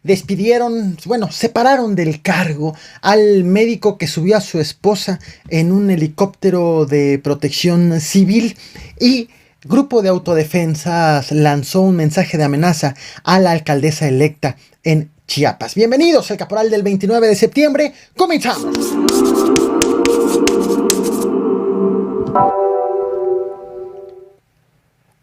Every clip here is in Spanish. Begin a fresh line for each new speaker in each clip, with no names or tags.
despidieron, bueno, separaron del cargo al médico que subió a su esposa en un helicóptero de protección civil y Grupo de Autodefensas lanzó un mensaje de amenaza a la alcaldesa electa en Chiapas. Bienvenidos al Caporal del 29 de septiembre. ¡Comenzamos!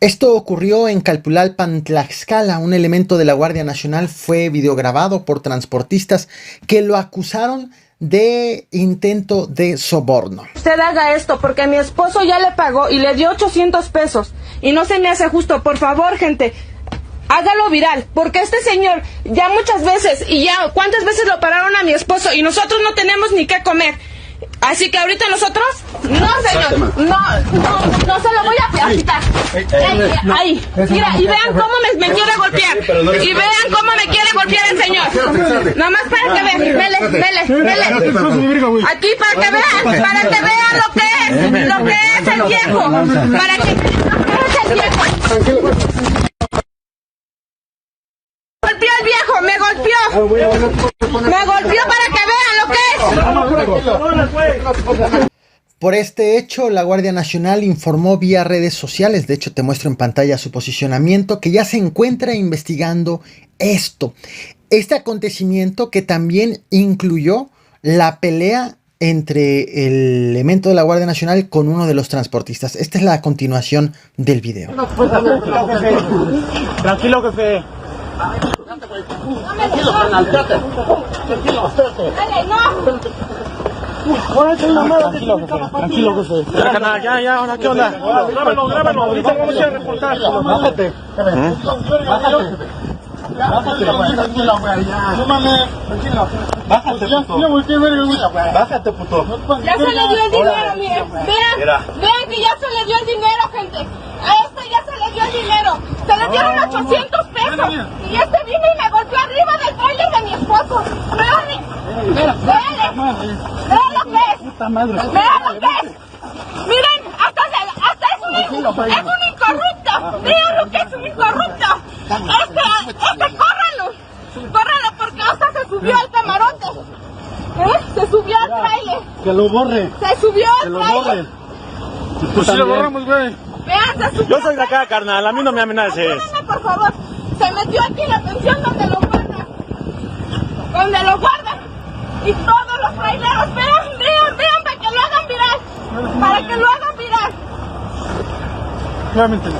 Esto ocurrió en Calpulalpan, Tlaxcala. Un elemento de la Guardia Nacional fue videograbado por transportistas que lo acusaron de intento de soborno.
Usted haga esto porque mi esposo ya le pagó y le dio 800 pesos y no se me hace justo. Por favor, gente, hágalo viral, porque este señor ya muchas veces y ya cuántas veces lo pararon a mi esposo y nosotros no tenemos ni qué comer. Así que ahorita nosotros, no señor, no se lo voy a quitar. Ahí, mira, y vean cómo me quiere golpear. Y vean cómo me quiere golpear el señor. Nomás para que vean, vele. Aquí para que vean lo que es el viejo. Para que es el viejo. Golpeó el viejo, me golpeó para que vean lo que es.
Por este hecho, la Guardia Nacional informó vía redes sociales, de hecho te muestro en pantalla su posicionamiento, que ya se encuentra investigando esto. Este acontecimiento que también incluyó la pelea entre el elemento de la Guardia Nacional con uno de los transportistas. Esta es la continuación del video.
Tranquilo, jefe. Tranquilo, jefe. Ya, ahora, ¿qué onda? Grábalo, ahorita vamos a reportar. Bájate. Bájate, puto.
Ya se le dio el dinero, miren. Vean que ya se le dio el dinero, gente. A este ya se le dio el dinero. Se le dieron 800 pesos. Y este vino y me golpeó arriba del trailer de mi esposo. Vean lo que es. Vean lo que es. Miren, hasta es un incorrupto. Vean lo que es un incorrupto. Córralo porque hasta se subió al camarote. Se subió al trailer.
Que lo borre.
Se subió al trailer.
Pues si lo borramos, güey.
Vean, se subió.
Yo soy de acá, carnal, a mí no me amenaces.
Ayúdenme, por favor. Se metió aquí en la pensión donde lo guardan. Y todos los traileros, vean para que lo hagan viral. Para que lo hagan viral.
Claramente no.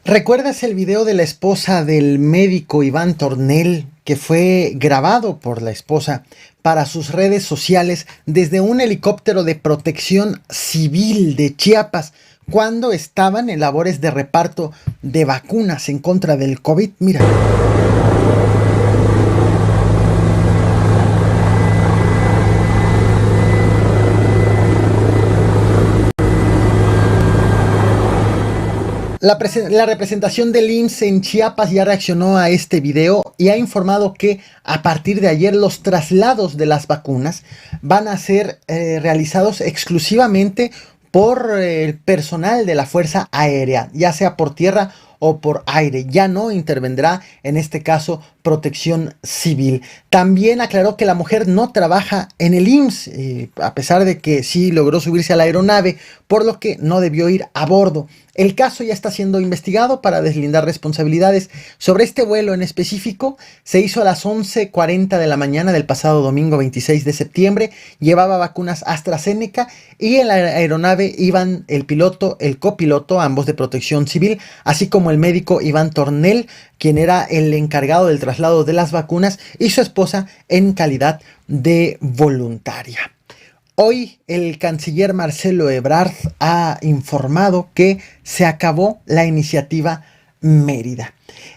¿Recuerdas el video de la esposa del médico Iván Tornel que fue grabado por la esposa para sus redes sociales desde un helicóptero de protección civil de Chiapas cuando estaban en labores de reparto de vacunas en contra del COVID? Mira. La representación del IMSS en Chiapas ya reaccionó a este video y ha informado que a partir de ayer los traslados de las vacunas van a ser realizados exclusivamente por el personal de la Fuerza Aérea, ya sea por tierra o por aire. Ya no intervendrá en este caso Protección Civil. También aclaró que la mujer no trabaja en el IMSS, a pesar de que sí logró subirse a la aeronave, por lo que no debió ir a bordo. El caso ya está siendo investigado para deslindar responsabilidades. Sobre este vuelo en específico, se hizo a las 11:40 de la mañana del pasado domingo 26 de septiembre. Llevaba vacunas AstraZeneca y en la aeronave iban el piloto, el copiloto, ambos de Protección Civil, así como el médico Iván Tornel, quien era el encargado del traslado de las vacunas, y su esposa en calidad de voluntaria. Hoy el canciller Marcelo Ebrard ha informado que se acabó la iniciativa Mérida.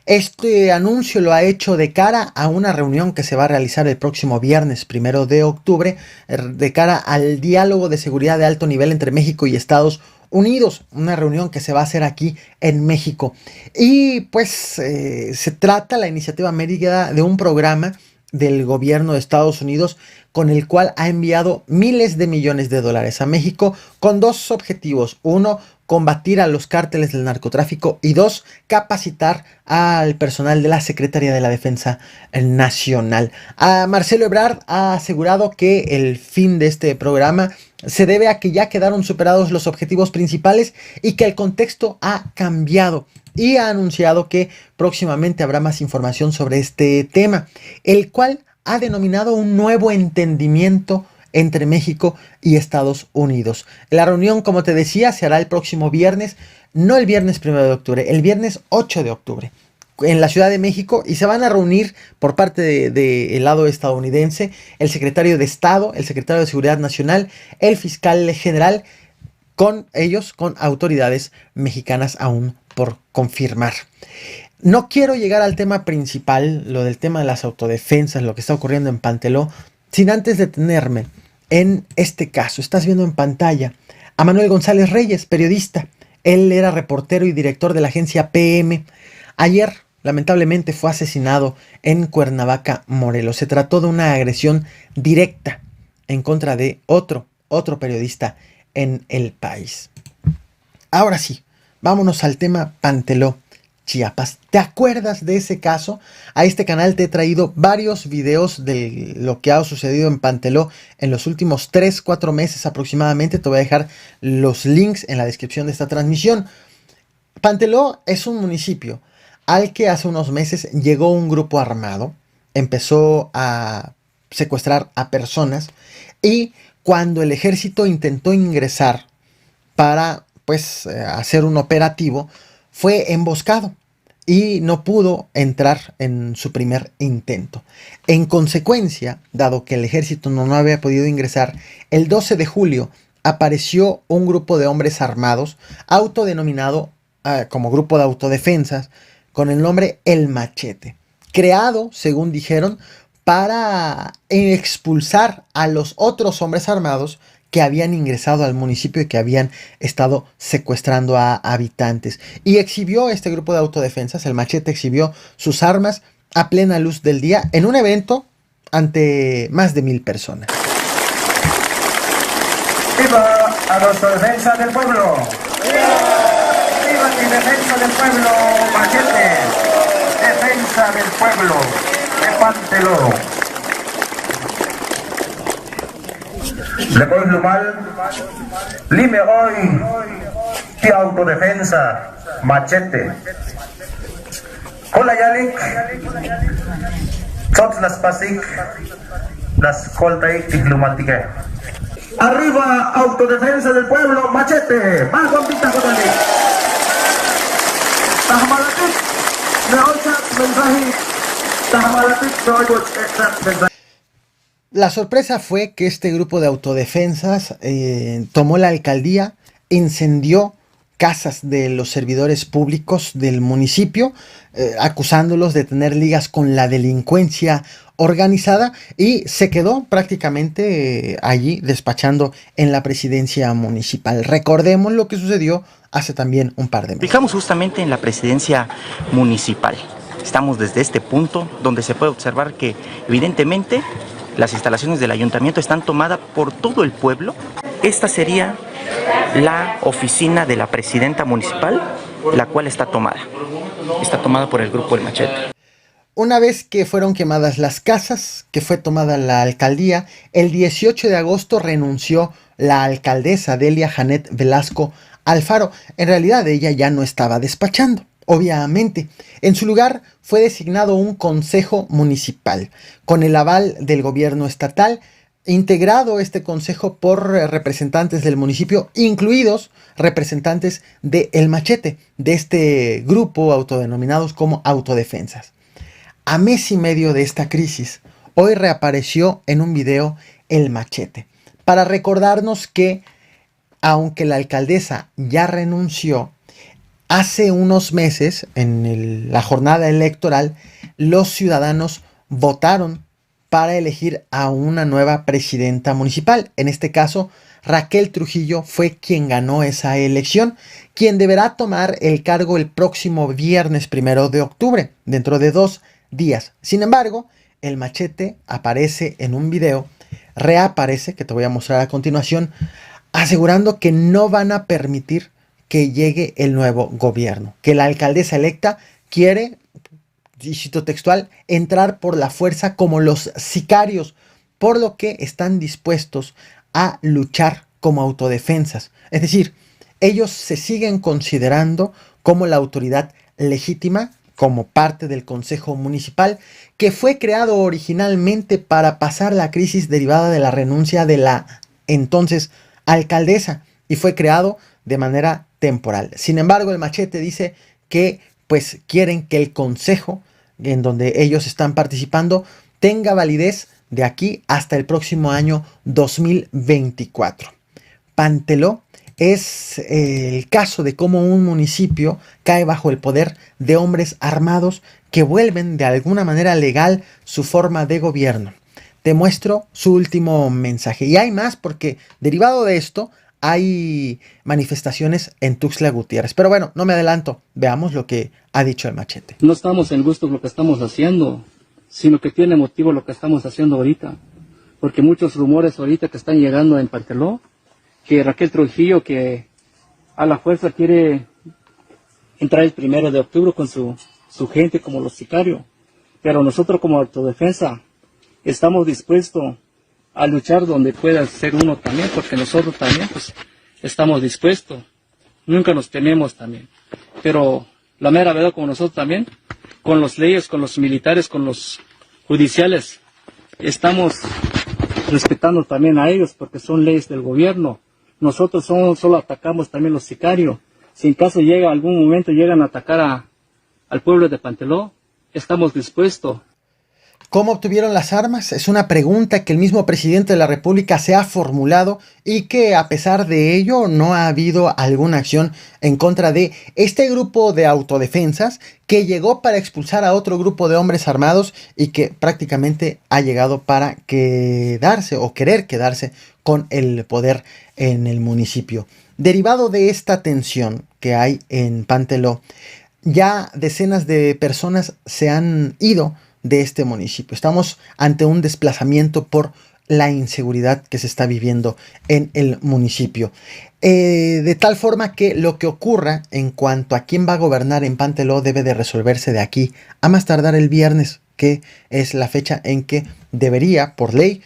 Este anuncio lo ha hecho de cara a una reunión que se va a realizar el próximo viernes 1 de octubre, de cara al diálogo de seguridad de alto nivel entre México y Estados Unidos, una reunión que se va a hacer aquí en México. Y pues se trata la iniciativa Mérida de un programa del gobierno de Estados Unidos, con el cual ha enviado miles de millones de dólares a México con dos objetivos. Uno, combatir a los cárteles del narcotráfico, y dos, capacitar al personal de la Secretaría de la Defensa Nacional. Marcelo Ebrard ha asegurado que el fin de este programa se debe a que ya quedaron superados los objetivos principales y que el contexto ha cambiado, y ha anunciado que próximamente habrá más información sobre este tema, el cual ha denominado un nuevo entendimiento entre México y Estados Unidos. La reunión, como te decía, se hará el próximo viernes, no el viernes 1 de octubre, el viernes 8 de octubre, en la Ciudad de México, y se van a reunir por parte del lado estadounidense el secretario de Estado, el secretario de Seguridad Nacional, el fiscal general, con ellos, con autoridades mexicanas aún por confirmar. No quiero llegar al tema principal, lo del tema de las autodefensas, lo que está ocurriendo en Panteló, sin antes detenerme en este caso. Estás viendo en pantalla a Manuel González Reyes, periodista. Él era reportero y director de la agencia PM. Ayer, lamentablemente, fue asesinado en Cuernavaca, Morelos. Se trató de una agresión directa en contra de otro periodista en el país. Ahora sí, vámonos al tema Panteló, Chiapas. ¿Te acuerdas de ese caso? A este canal te he traído varios videos de lo que ha sucedido en Panteló en los últimos 3-4 meses aproximadamente. Te voy a dejar los links en la descripción de esta transmisión. Panteló es un municipio al que hace unos meses llegó un grupo armado, empezó a secuestrar a personas, y cuando el ejército intentó ingresar para hacer un operativo, fue emboscado y no pudo entrar en su primer intento. En consecuencia, dado que el ejército no había podido ingresar, el 12 de julio apareció un grupo de hombres armados autodenominado como grupo de autodefensas, con el nombre El Machete, creado, según dijeron, para expulsar a los otros hombres armados que habían ingresado al municipio y que habían estado secuestrando a habitantes. Y exhibió este grupo de autodefensas, El Machete, exhibió sus armas a plena luz del día en un evento ante más de 1000 personas.
¡Viva a los defensas del pueblo! ¡Viva mi defensa del pueblo, Machete! ¡Defensa del pueblo de Panteló! Lepoy Lumal, lime hoy, ti autodefensa, Machete. Kola Yalik, Chot las Pasik, las Coltaik Tiglumaltique. Arriba, autodefensa del pueblo, Machete. Más bombita con el Tahmalatik, Neocha, mensaje. Tahmalatik, mensaje.
La sorpresa fue que este grupo de autodefensas tomó la alcaldía, incendió casas de los servidores públicos del municipio, acusándolos de tener ligas con la delincuencia organizada, y se quedó prácticamente allí despachando en la presidencia municipal. Recordemos lo que sucedió hace también un par de meses.
Fijamos justamente en la presidencia municipal. Estamos desde este punto donde se puede observar que evidentemente las instalaciones del ayuntamiento están tomadas por todo el pueblo. Esta sería la oficina de la presidenta municipal, la cual está tomada. Está tomada por el grupo El Machete.
Una vez que fueron quemadas las casas, que fue tomada la alcaldía, el 18 de agosto renunció la alcaldesa Delia Janet Velasco Alfaro. En realidad ella ya no estaba despachando, obviamente. En su lugar fue designado un consejo municipal, con el aval del gobierno estatal, integrado este consejo por representantes del municipio, incluidos representantes de El Machete, de este grupo autodenominados como autodefensas. A mes y medio de esta crisis, hoy reapareció en un video El Machete, para recordarnos que, aunque la alcaldesa ya renunció, hace unos meses, en la jornada electoral, los ciudadanos votaron para elegir a una nueva presidenta municipal. En este caso, Raquel Trujillo fue quien ganó esa elección, quien deberá tomar el cargo el próximo viernes 1 de octubre, dentro de 2 días. Sin embargo, el Machete aparece en un video, reaparece, que te voy a mostrar a continuación, asegurando que no van a permitir que llegue el nuevo gobierno, que la alcaldesa electa quiere, y cito textual, entrar por la fuerza como los sicarios, por lo que están dispuestos a luchar como autodefensas. Es decir, ellos se siguen considerando como la autoridad legítima, como parte del Consejo Municipal, que fue creado originalmente para pasar la crisis derivada de la renuncia de la entonces alcaldesa, y fue creado de manera temporal. Sin embargo, el Machete dice que pues quieren que el consejo en donde ellos están participando tenga validez de aquí hasta el próximo año 2024. Panteló es el caso de cómo un municipio cae bajo el poder de hombres armados que vuelven de alguna manera legal su forma de gobierno. Te muestro su último mensaje. Y hay más, porque derivado de esto hay manifestaciones en Tuxtla Gutiérrez. Pero bueno, no me adelanto. Veamos lo que ha dicho el Machete.
No estamos en gusto con lo que estamos haciendo, sino que tiene motivo lo que estamos haciendo ahorita. Porque muchos rumores ahorita que están llegando en Panteló, que Raquel Trujillo, que a la fuerza quiere entrar el 1 de octubre con su gente como los sicarios. Pero nosotros como autodefensa estamos dispuestos a luchar donde pueda ser uno también, porque nosotros también pues estamos dispuestos. Nunca nos tememos también. Pero la mera verdad, como nosotros también, con las leyes, con los militares, con los judiciales, estamos respetando también a ellos porque son leyes del gobierno. Nosotros solo atacamos también los sicarios. Si en caso llega algún momento llegan a atacar al pueblo de Panteló, estamos dispuestos.
¿Cómo obtuvieron las armas? Es una pregunta que el mismo presidente de la República se ha formulado y que a pesar de ello no ha habido alguna acción en contra de este grupo de autodefensas que llegó para expulsar a otro grupo de hombres armados y que prácticamente ha llegado para quedarse o querer quedarse con el poder en el municipio. Derivado de esta tensión que hay en Panteló, ya decenas de personas se han ido de este municipio. Estamos ante un desplazamiento por la inseguridad que se está viviendo en el municipio. De tal forma que lo que ocurra en cuanto a quién va a gobernar en Panteló debe de resolverse de aquí a más tardar el viernes, que es la fecha en que debería, por ley,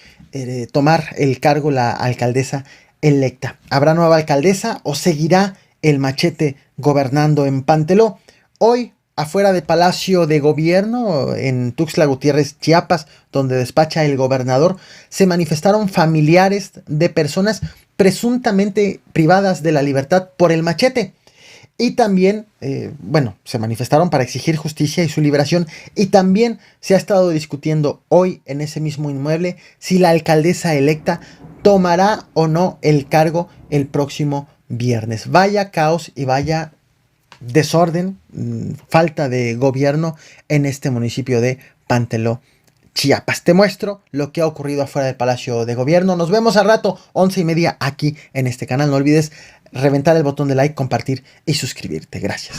tomar el cargo la alcaldesa electa. ¿Habrá nueva alcaldesa o seguirá el Machete gobernando en Panteló? Hoy, afuera del Palacio de Gobierno, en Tuxtla Gutiérrez, Chiapas, donde despacha el gobernador, se manifestaron familiares de personas presuntamente privadas de la libertad por el Machete. Y también, se manifestaron para exigir justicia y su liberación. Y también se ha estado discutiendo hoy en ese mismo inmueble si la alcaldesa electa tomará o no el cargo el próximo viernes. Vaya caos y vaya desorden, falta de gobierno en este municipio de Panteló, Chiapas. Te muestro lo que ha ocurrido afuera del Palacio de Gobierno. Nos vemos al rato, 11:30 aquí en este canal. No olvides reventar el botón de like, compartir y suscribirte. Gracias.